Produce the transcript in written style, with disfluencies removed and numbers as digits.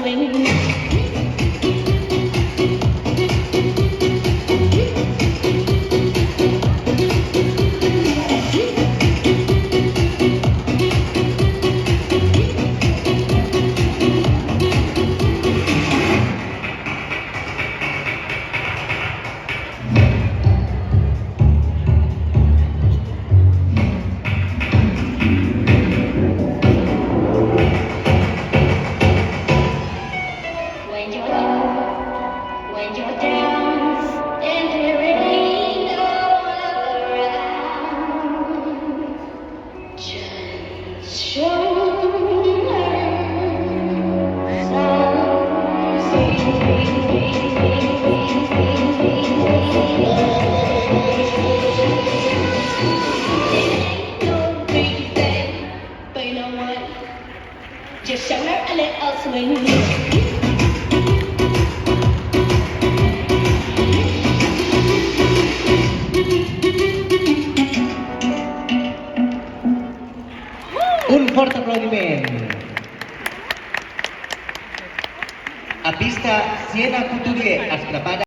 swing. When you're down and there ain't all around, just show her no reason, but you know what? Just show her a little swing. Un fort aplaudiment. A pista, Siena Couturier es prepara